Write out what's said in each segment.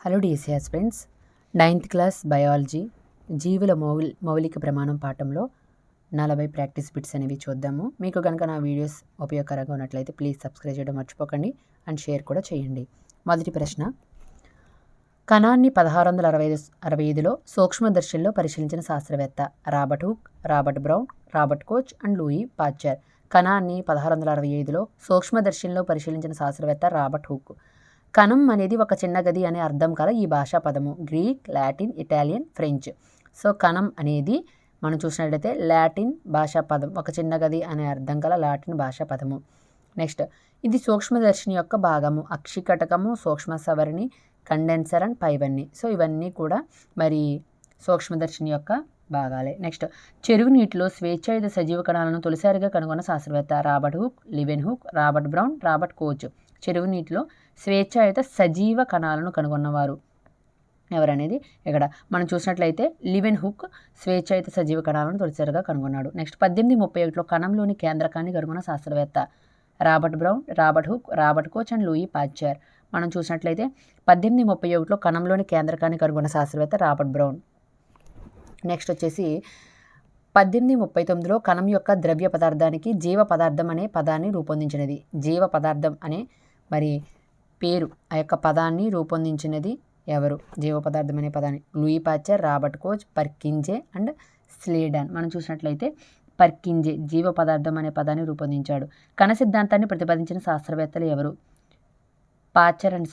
Hello DSC friends, 9th class biology జీవుల మౌలిక ప్రమాణం పాఠంలో 40 ప్రాక్టీస్ బిట్స్ అనేవి చూద్దాము. మీకు కనుక నా వీడియోస్ ఉపయోగకరంగా ఉన్నట్లయితే ప్లీజ్ సబ్స్క్రైబ్ చేయడం మర్చిపోకండి అండ్ షేర్ కూడా చేయండి. మొదటి ప్రశ్న, కణాన్ని 1665లో సూక్ష్మదర్శిలో పరిశీలించిన శాస్త్రవేత్త Robert Hooke, Robert Brown, Robert Koch and Louis Pasteur. కణాన్ని 1665లో సూక్ష్మదర్శిలో పరిశీలించిన శాస్త్రవేత్త రాబర్ట్ హుక్. కణం అనేది ఒక చిన్న గది అనే అర్థం కల ఈ భాషా పదము Greek, Latin, Italian, French. So కణం అనేది మనం చూసినట్లయితే లాటిన్ భాషా పదం, ఒక చిన్న గది అనే అర్థం కల లాటిన్ భాషా పదము. నెక్స్ట్, ఇది సూక్ష్మదర్శిని యొక్క భాగము, అక్షికటకము, సూక్ష్మ సవరణి, కండెన్సర్ అండ్ పైవన్నీ. సో ఇవన్నీ కూడా మరి సూక్ష్మదర్శిని యొక్క భాగాలే. నెక్స్ట్, చెరువు నీటిలో స్వేచ్ఛాయుత సజీవ కణాలను తొలిసారిగా కనుగొన్న శాస్త్రవేత్త Robert Hooke, Leeuwenhoek, Robert Brown, Robert Koch. చెరువు నీటిలో స్వేచ్ఛాయుత సజీవ కణాలను కనుగొన్నవారు ఎవరనేది ఇక్కడ మనం చూసినట్లయితే లివెన్ హుక్ స్వేచ్ఛాయుత సజీవ కణాలను తొలిసారిగా కనుగొన్నాడు. నెక్స్ట్, 1831లో కణంలోని కేంద్రకాన్ని కనుగొన్న శాస్త్రవేత్త Robert Brown, Robert Hooke, Robert Koch and Louis Pasteur. మనం చూసినట్లయితే 1831లో కణంలోని కేంద్రకాన్ని కనుగొన్న శాస్త్రవేత్త రాబర్ట్ బ్రౌన్. నెక్స్ట్ వచ్చేసి 1839లో కణం యొక్క ద్రవ్య పదార్థానికి జీవ పదార్థం అనే పదాన్ని రూపొందించినది. జీవ పదార్థం అనే మరి పేరు, ఆ యొక్క పదాన్ని రూపొందించినది ఎవరు? జీవ పదార్థం అనే పదాన్ని Louis Pasteur, Robert Koch, Purkinje and Schleiden. మనం చూసినట్లయితే పర్కింజే జీవ పదార్థం అనే పదాన్ని రూపొందించాడు. కణ సిద్ధాంతాన్ని ప్రతిపాదించిన శాస్త్రవేత్తలు ఎవరు? Pasteur and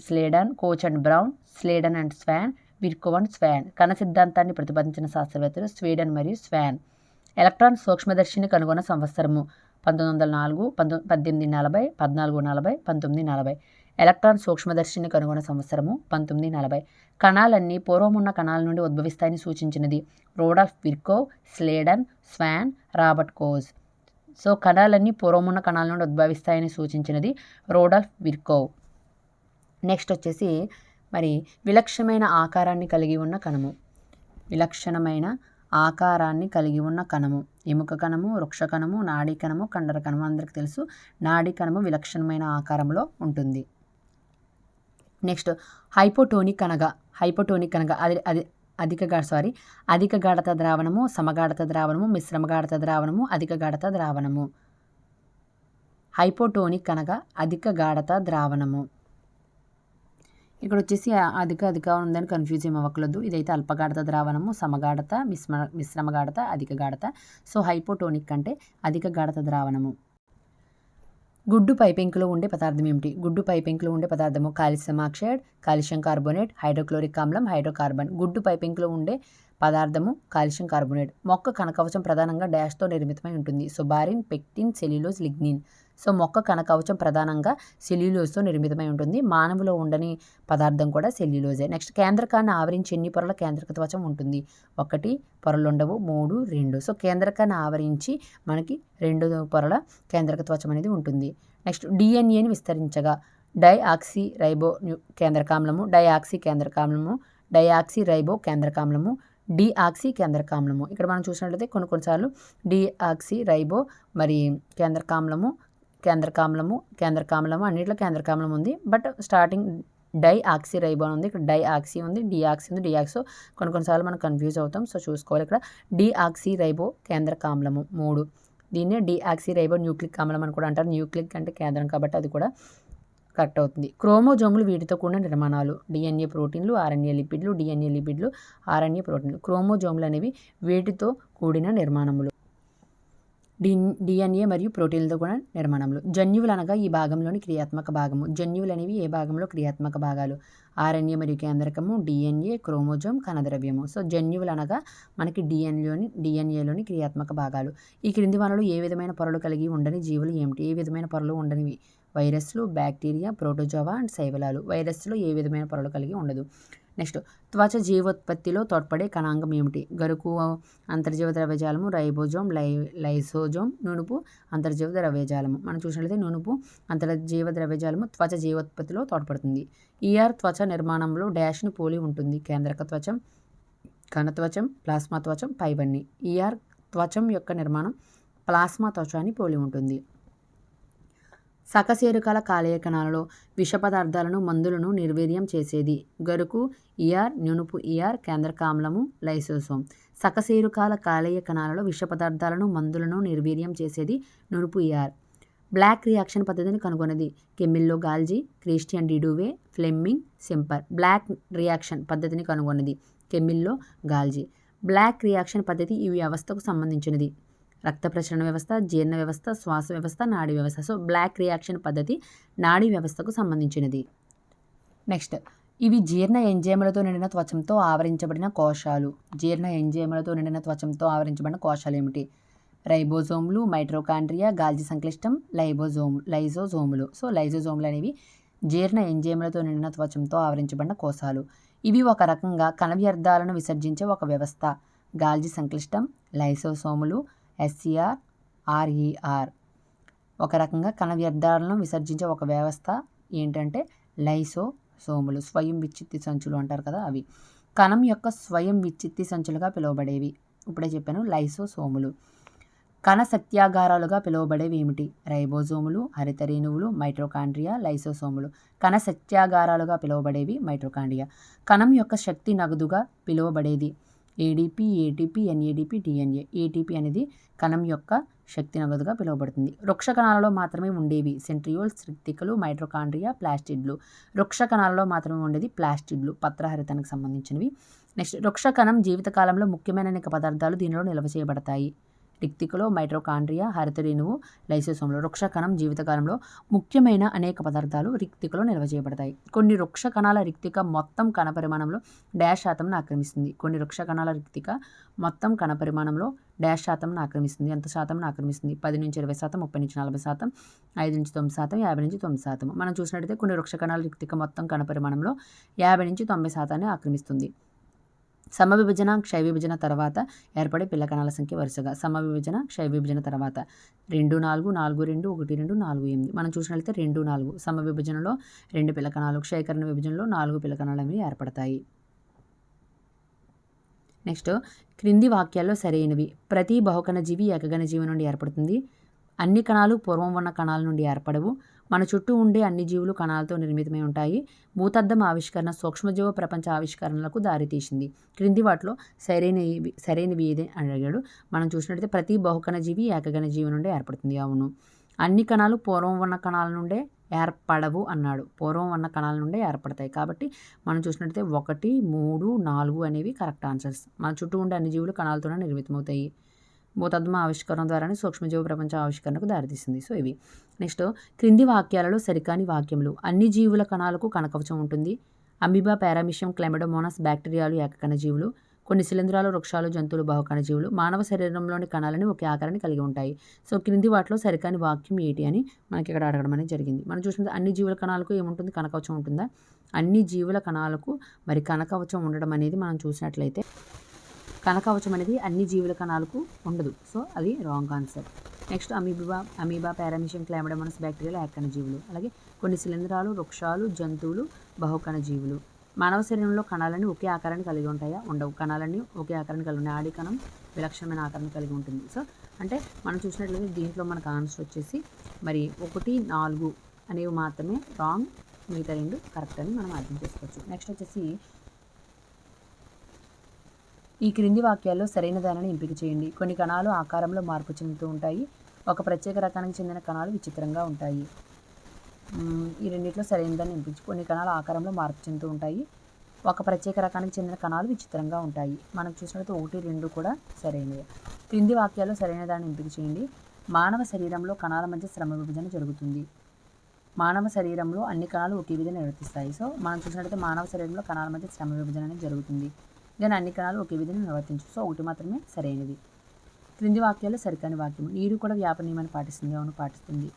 Schleiden, Koch and Brown, Schleiden and Schwann, Virchow and Schwann. కణ సిద్ధాంతాన్ని ప్రతిపాదించిన శాస్త్రవేత్తలు స్వీడన్ మరియు స్వాన్. ఎలక్ట్రాన్ సూక్ష్మదర్శిని కనుగొన్న సంవత్సరము 1904, 1840, 1440, 1940. ఎలక్ట్రాన్ సూక్ష్మదర్శిని కనుగొన్న సంవత్సరము 1940. కణాలన్నీ పూర్వమున్న కణాల నుండి ఉద్భవిస్తాయని సూచించినది Rudolf Virchow, Schleiden, Schwann, Robert Koch. So కణాలన్నీ పూర్వమున్న కణాల నుండి ఉద్భవిస్తాయని సూచించినది రూడాల్ఫ్ విర్కోవ్. నెక్స్ట్ వచ్చేసి మరి విలక్షణమైన ఆకారాన్ని కలిగి ఉన్న కణము. విలక్షణమైన ఆకారాన్ని కలిగి ఉన్న కణము ఎముక కణము, వృక్ష కణము, నాడీ కణము, కండర కణము. అందరికీ తెలుసు నాడీ కణము విలక్షణమైన ఆకారంలో ఉంటుంది. నెక్స్ట్, హైపోటోనిక్ అనగా అది అధిక గాఢత ద్రావణము, సమగాఢత ద్రావణము, మిశ్రమ గాఢత ద్రావణము, అధిక గాఢత ద్రావణము. హైపోటోనిక్ అనగా అధిక గాఢత ద్రావణము. ఇక్కడ వచ్చేసి అధిక ఉందని కన్ఫ్యూజ్ ఏమవ్వకూడదు. ఇదైతే అల్పగాఢత ద్రావణము, సమగాఢత, మిశ్రమ గాఢత, అధిక గాఢత. సో హైపోటోనిక్ అంటే అధిక గాఢత ద్రావణము. గుడ్డు పైపెంకులో ఉండే పదార్థం ఏమిటి? గుడ్డు పైపెంకులో ఉండే పదార్థము calcium oxide, calcium carbonate, hydrochloric ఆమ్లం, హైడ్రోకార్బన్. గుడ్డు పైపెంకులో ఉండే పదార్థము కాల్షియం కార్బోనేట్. మొక్క కణకవచం ప్రధానంగా డాష్తో నిర్మితమై ఉంటుంది. సో బారిన్, పెక్టిన్, సెల్యులోజ్, లిగ్నిన్. సో మొక్క కణకవచం ప్రధానంగా సెల్యులోజ్తో నిర్మితమై ఉంటుంది. మానవులో ఉండని పదార్థం కూడా సెల్యులోజే. నెక్స్ట్, కేంద్రకాన్ని ఆవరించి ఎన్ని పొరల కేంద్రక త్వచం ఉంటుంది? 1 పొరలు ఉండవు, 3, 2. సో కేంద్రకాన్ని ఆవరించి మనకి 2 పొరల కేంద్రక త్వచం అనేది ఉంటుంది. నెక్స్ట్, డిఎన్ఏని విస్తరించగా డైఆక్సీ రైబో కేంద్రకామ్లము, డైఆక్సీ కేంద్రకామ్లము, డైఆక్సీ రైబో కేంద్రకామ్లము, డిఆక్సీ కేంద్రకామ్లము. ఇక్కడ మనం చూసినట్లయితే కొన్నిసార్లు డిఆక్సీ రైబో మరి కేంద్రకామ్లము అన్నిట్లో కేంద్రకామ్లం ఉంది. బట్ స్టార్టింగ్ డైఆక్సీ రైబో ఉంది, ఇక్కడ డైఆక్సీ ఉంది, డిఆక్సీ ఉంది, డిఆక్సో కొన్నిసార్లు మనం కన్ఫ్యూజ్ అవుతాం. సో చూసుకోవాలి. ఇక్కడ డిఆక్సీ రైబో కేంద్రకామ్లము 3. దీన్నే డిఆక్సీ రైబో న్యూక్లిక్ ఆమ్లం అని కూడా అంటారు. న్యూక్లిక్ అంటే కేంద్రం కాబట్టి అది కూడా కరెక్ట్ అవుతుంది. క్రోమోజోములు వీటితో కూడిన నిర్మాణాలు డిఎన్ఏ ప్రోటీన్లు, ఆర్ఎన్ఏ లిపిడ్లు, డిఎన్ఏ లిపిడ్లు, ఆర్ఎన్ఏ ప్రోటీన్లు. క్రోమోజోములు అనేవి వీటితో కూడిన నిర్మాణములు, డిఎన్ఏ మరియు ప్రోటీన్లతో కూడా నిర్మాణములు. జన్యువులు అనగా ఈ భాగంలోని క్రియాత్మక భాగము. జన్యువులు అనేవి ఏ భాగంలో క్రియాత్మక భాగాలు? ఆర్ఎన్ఏ మరియు కేంద్రకము, డిఎన్ఏ, క్రోమోజోమ్, కణద్రవ్యము. సో జన్యువులు అనగా మనకి డిఎన్ఏలోని క్రియాత్మక భాగాలు. ఈ క్రింది వనరులు ఏ విధమైన పొరలు కలిగి ఉండని జీవులు ఏమిటి? ఏ విధమైన పొరలు ఉండనివి? వైరస్లు, బ్యాక్టీరియా, ప్రోటోజోవా అండ్ శైవలాలు. వైరస్లో ఏ విధమైన పొరలు కలిగి ఉండదు. నెక్స్ట్, త్వచ జీవోత్పత్తిలో తోడ్పడే కణాంగం ఏమిటి? గరుకు అంతర్జీవ ద్రవ్యజాలము, రైబోజోమ్, లైసోజోమ్, నునుపు అంతర్జీవ ద్రవ్యజాలము. మనం చూసినట్లయితే నునుపు అంతర్జీవ ద్రవ్యజాలము త్వచ జీవోత్పత్తిలో తోడ్పడుతుంది. ఈఆర్ త్వచ నిర్మాణంలో డాష్ను పోలి ఉంటుంది. కేంద్రక త్వచం, కణత్వచం, ప్లాస్మా త్వచం, పైవన్నీ. ఈఆర్ త్వచం యొక్క నిర్మాణం ప్లాస్మా త్వచాన్ని పోలి ఉంటుంది. సకశేరుకాల కాలేయ కణాలలో విష పదార్థాలను మందులను నిర్వీర్యం చేసేది గరుకు ఈఆర్, న్యూనపు ఈఆర్, కేంద్రక ఆమ్లము, లైసోసోమ్. సకశేరుకాల కాలేయ కణాలలో విష పదార్థాలను మందులను నిర్వీర్యం చేసేది న్యూనపు ఈఆర్. బ్లాక్ రియాక్షన్ పద్ధతిని కనుగొన్నది కెమిల్లో గాల్జీ, క్రిస్టియన్ డిడూవే, ఫ్లెమింగ్, సింపర్. బ్లాక్ రియాక్షన్ పద్ధతిని కనుగొన్నది కెమిల్లో గాల్జీ. బ్లాక్ రియాక్షన్ పద్ధతి ఈ వ్యవస్థకు సంబంధించినది రక్త ప్రసరణ వ్యవస్థ, జీర్ణ వ్యవస్థ, శ్వాస వ్యవస్థ, నాడీ వ్యవస్థ. సో బ్లాక్ రియాక్షన్ పద్ధతి నాడీ వ్యవస్థకు సంబంధించినది. నెక్స్ట్, ఇవి జీర్ణ ఎంజైములతో నిండిన త్వచంతో ఆవరించబడిన కోశాలు. జీర్ణ ఎంజైములతో నిండిన త్వచంతో ఆవరించబడిన కోశాలు ఏమిటి? రైబోజోములు, మైట్రోకాండ్రియా, గాల్జీ సంక్లిష్టం, లైజోజోములు. సో లైజోజోములు అనేవి జీర్ణ ఎంజైములతో నిండిన త్వచంతో ఆవరించబడిన కోశాలు. ఇవి ఒక రకంగా కణ వ్యర్థాలను విసర్జించే ఒక వ్యవస్థ. గాల్జీ సంక్లిష్టం, లైసోసోములు, ఎస్సిఆర్, ఆర్ఈఆర్. ఒక రకంగా కణ వ్యర్థాలను విసర్జించే ఒక వ్యవస్థ ఏంటంటే లైసోసోములు. స్వయం విచ్చిత్తి సంచులు అంటారు కదా అవి. కణం యొక్క స్వయం విచ్చిత్తి సంచులుగా పిలువబడేవి ఇప్పుడే చెప్పాను లైసోసోములు. కణ సత్యాగారాలుగా పిలువబడేవి ఏమిటి? రైబోజోములు, హరిత రేణువులు, మైట్రోకాండ్రియా, లైసోసోములు. కణ సత్యాగారాలుగా పిలువబడేవి మైట్రోకాండ్రియా. కణం యొక్క శక్తి నగదుగా పిలువబడేది ADP, ATP, NADP, DNA. ATP అనేది కణం యొక్క శక్తి నగదుగా పిలువబడుతుంది. వృక్ష కణాలలో మాత్రమే ఉండేవి సెంట్రియోల్స్, రిక్తికలు, మైట్రోకాండ్రియా, ప్లాస్టిడ్లు. వృక్ష కణాలలో మాత్రమే ఉండేది ప్లాస్టిడ్లు, పత్రహరితానికి సంబంధించినవి. నెక్స్ట్, వృక్ష కణం జీవితకాలంలో ముఖ్యమైన అనేక పదార్థాలు దీనిలో నిల్వ చేయబడతాయి. రిక్తికలో మైట్రోకాండ్రియా, హరిత రేణువు, లైసోసోములు. వృక్ష కణం జీవితకాలంలో ముఖ్యమైన అనేక పదార్థాలు రిక్తికలో నిల్వ చేయబడతాయి. కొన్ని వృక్ష కణాల రిక్తిక మొత్తం కణ పరిమాణంలో %ను ఆక్రమిస్తుంది. కొన్ని వృక్ష కణాల రిక్తిక మొత్తం కణ పరిమాణంలో %ను ఆక్రమిస్తుంది. ఎంత శాతం ఆక్రమిస్తుంది? 10-20%, 30-40%, 5-9%, 50-90%. మనం చూసినట్టయితే కొన్ని వృక్ష కణాల రిక్తిక మొత్తం కణ పరిమాణంలో 50-90% ఆక్రమిస్తుంది. సమవిభజన, క్షయ విభజన తర్వాత ఏర్పడే పిల్ల కణాల సంఖ్య వరుసగా సమవిభజన, క్షయ విభజన తర్వాత 2, 4, 4, 2, 1, 2, 4, 8. మనం చూసినట్లయితే 2, 4 సమవిభజనలో 2 పిల్ల కణాలు, క్షయకరణ విభజనలో 4 పిల్ల కణాలు అనేవి ఏర్పడతాయి. నెక్స్ట్, క్రింది వాక్యాల్లో సరైనవి. ప్రతి బహుకణ జీవి ఏకగణ జీవి నుండి ఏర్పడుతుంది. అన్ని కణాలు పూర్వం ఉన్న కణాల నుండి ఏర్పడవు. మన చుట్టూ ఉండే అన్ని జీవులు కణాలతో నిర్మితమై ఉంటాయి. భూతద్దం ఆవిష్కరణ సూక్ష్మజీవ ప్రపంచ ఆవిష్కరణలకు దారితీసింది. క్రింది వాటిలో సరైనవి ఏదే అని అడిగాడు. మనం చూసినట్లయితే ప్రతి బహుకణ జీవి ఏకగణ జీవి నుండి ఏర్పడుతుంది. అవును. అన్ని కణాలు పూర్వం ఉన్న కణాల నుండే ఏర్పడవు అన్నాడు. పూర్వం ఉన్న కణాల నుండే ఏర్పడతాయి. కాబట్టి మనం చూసినట్లయితే 1, 3, 4 అనేవి కరెక్ట్ ఆన్సర్స్. మన చుట్టూ ఉండే అన్ని జీవులు కణాలతోనే నిర్మితమవుతాయి. భూతద్దం ఆవిష్కరణ ద్వారానే సూక్ష్మజీవ ప్రపంచ ఆవిష్కరణకు దారితీస్తుంది. సో ఇవి. నెక్స్ట్, క్రింది వాక్యాలలో సరికాని వాక్యములు. అన్ని జీవుల కణాలకు కణకవచం ఉంటుంది. అమీబా, పారామిషియం, క్లెమిడోమోనాస్ బ్యాక్టీరియాలు ఏకకణ జీవులు. కొన్ని శిలీంధ్రాలు, వృక్షాలు, జంతువులు బహుకణ జీవులు. మానవ శరీరంలోని కణాలని ఒకే ఆకారాన్ని కలిగి ఉంటాయి. సో క్రింది వాటిలో సరికాని వాక్యం ఏంటి అని మనకి ఇక్కడ అడగడం అనేది జరిగింది. మనం చూసినట్టు అన్ని జీవుల కణాలకు ఏముంటుంది? కణకవచం ఉంటుందా? అన్ని జీవుల కణాలకు మరి కణకవచం ఉండడం అనేది మనం చూసినట్లయితే కణకవచం అనేది అన్ని జీవుల కణాలకు ఉండదు. సో అది wrong answer. Next, amoeba, paramecium, Chlamydomonas బ్యాక్టీరియాలు ఏకకణ జీవులు. అలాగే కొన్ని శిలీంధ్రాలు, వృక్షాలు, జంతువులు బహుకణ జీవులు. మానవ శరీరంలో కణాలన్నీ ఒకే ఆకారాన్ని కలిగి ఉంటాయా? ఉండవు. కణాలన్నీ ఒకే ఆకారాన్ని కలిగి ఉన్నాయి. ఆడి కణం విలక్షణమైన ఆకారాన్ని కలిగి ఉంటుంది. సో అంటే మనం చూసినట్లయితే దీంట్లో మనకు ఆన్సర్ వచ్చేసి మరి 1, 4 అనేవి మాత్రమే రాంగ్, మిగతా 2 కరెక్ట్ అని మనం అర్థం చేసుకోవచ్చు. నెక్స్ట్ వచ్చేసి ఈ క్రింది వాక్యాల్లో సరైన దానిని ఎంపిక చేయండి. కొన్ని కణాలు ఆకారంలో మార్పు చెందుతూ ఉంటాయి. ఒక ప్రత్యేక రకానికి చెందిన కణాలు విచిత్రంగా ఉంటాయి. ఈ రెండిట్లో సరైన దాన్ని ఎంపించి. కొన్ని కణాలు ఆకారంలో మార్పు చెందుతూ ఉంటాయి. ఒక ప్రత్యేక రకానికి చెందిన కణాలు విచిత్రంగా ఉంటాయి. మనం చూసినట్లయితే 1, 2 కూడా సరైనవి. క్రింది వాక్యాల్లో సరైన దాన్ని ఎంపిక చేయండి. మానవ శరీరంలో కణాల మధ్య శ్రమ విభజన జరుగుతుంది. మానవ శరీరంలో అన్ని కణాలు ఒకే విధంగా నిర్వర్తిస్తాయి. సో మనం చూసినట్లయితే మానవ శరీరంలో కణాల మధ్య శ్రమ విభజన అనేది జరుగుతుంది. కానీ అన్ని కణాలు ఒకే విధంగా నిర్వర్తించు. సో 1 మాత్రమే సరైనది. క్రింది వాక్యాల్లో సరికాని వాక్యం. నీరు కూడా వ్యాపన నియమాన్ని పాటిస్తుంది. అవును, పాటిస్తుంది.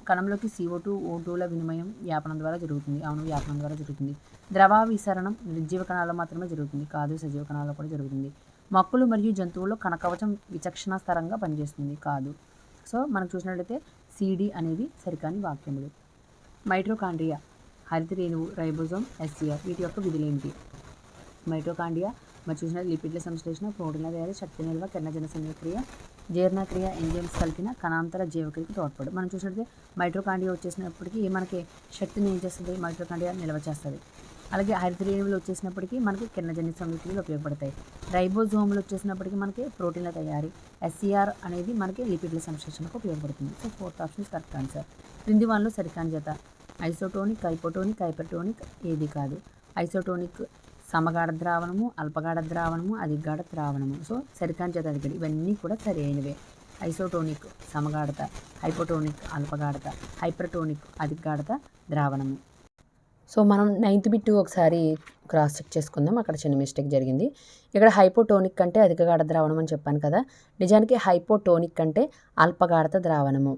కణంలోకి CO2, O2ల వినిమయం వ్యాపనం ద్వారా జరుగుతుంది. అవును, వ్యాపనం ద్వారా జరుగుతుంది. ద్రవాభిసరణం నిర్జీవ కణాల్లో మాత్రమే జరుగుతుంది. కాదు, సజీవ కణాల్లో కూడా జరుగుతుంది. మొక్కలు మరియు జంతువుల్లో కణకవచం విచక్షణ స్థరంగా పనిచేస్తుంది. కాదు. సో మనం చూసినట్లయితే CD అనేవి సరికాని వాక్యములు. మైట్రోకాండ్రియా, హరిత రేణువు, రైబోజోమ్, ఎస్సిఆర్ వీటి యొక్క విధులు ఏమిటి? మైటోకాండ్రియా మరి చూసిన లిపిడ్ల సంశ్లేషణ, ప్రోటీన్ల తయారీ, శక్తి నిల్వ, కిరణజన సంక్రియ, జీర్ణక్రియ ఎంజైమ్స్ కలిపిన కణాంతర జీవక్రియకి తోడ్పడు. మనం చూసినట్లయితే మైటోకాండ్రియా వచ్చేసినప్పటికీ మనకి శక్తిని ఏం చేస్తుంది, మైటోకాండ్రియా నిల్వ చేస్తుంది. అలాగే హరితరేణువులు వచ్చేసినప్పటికీ మనకి కిరణజన్య సంయుక్తులు ఉపయోగపడతాయి. రైబోజోములు వచ్చేసినప్పటికీ మనకి ప్రోటీన్ల తయారీ. ఎస్సీఆర్ అనేది మనకి లిపిడ్ల సంశ్లేషణకు ఉపయోగపడుతుంది. So 4th option correct answer. క్రింది వాళ్ళలో సరికాని జత ఐసోటోనిక్, హైపోటోనిక్, హైపర్టోనిక్ ఏది కాదు. ఐసోటోనిక్ సమగాఢ ద్రావణము, అల్పగాఢ ద్రావణము, అధిగాఢ ద్రావణము. సో సరికాని జత అధిగడి ఇవన్నీ కూడా సరైనవే. ఐసోటోనిక్ సమగాఢత, హైపోటోనిక్ అల్పగాఢత, హైపర్టోనిక్ అధిగాఢత ద్రావణము. సో మనం 9th బిట్ ఒకసారి క్రాస్ చెక్ చేసుకుందాం. అక్కడ చిన్న మిస్టేక్ జరిగింది. ఇక్కడ హైపోటోనిక్ అంటే అధిక గాఢ ద్రావణం అని చెప్పాను కదా. నిజానికి హైపోటోనిక్ అంటే అల్పగాఢత ద్రావణము.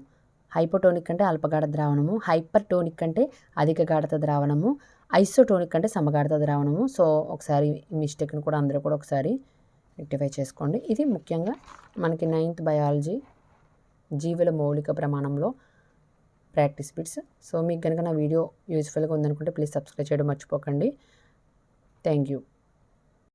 హైపోటోనిక్ అంటే అల్పగాఢ ద్రావణము. హైపర్టోనిక్ అంటే అధిక గాఢత ద్రావణము. ఐసోటోనిక్ అంటే సమగాఢత ద్రావణము. సో ఒకసారి ఈ మిస్టేక్ని కూడా అందరూ కూడా ఒకసారి రెక్టిఫై చేసుకోండి. ఇది ముఖ్యంగా మనకి 9th బయాలజీ జీవుల మౌలిక ప్రమాణంలో ప్రాక్టీస్ బిట్స్. సో మీకు కనుక నా వీడియో యూజ్ఫుల్గా ఉందనుకుంటే ప్లీజ్ సబ్స్క్రైబ్ చేయడం మర్చిపోకండి. Thank you.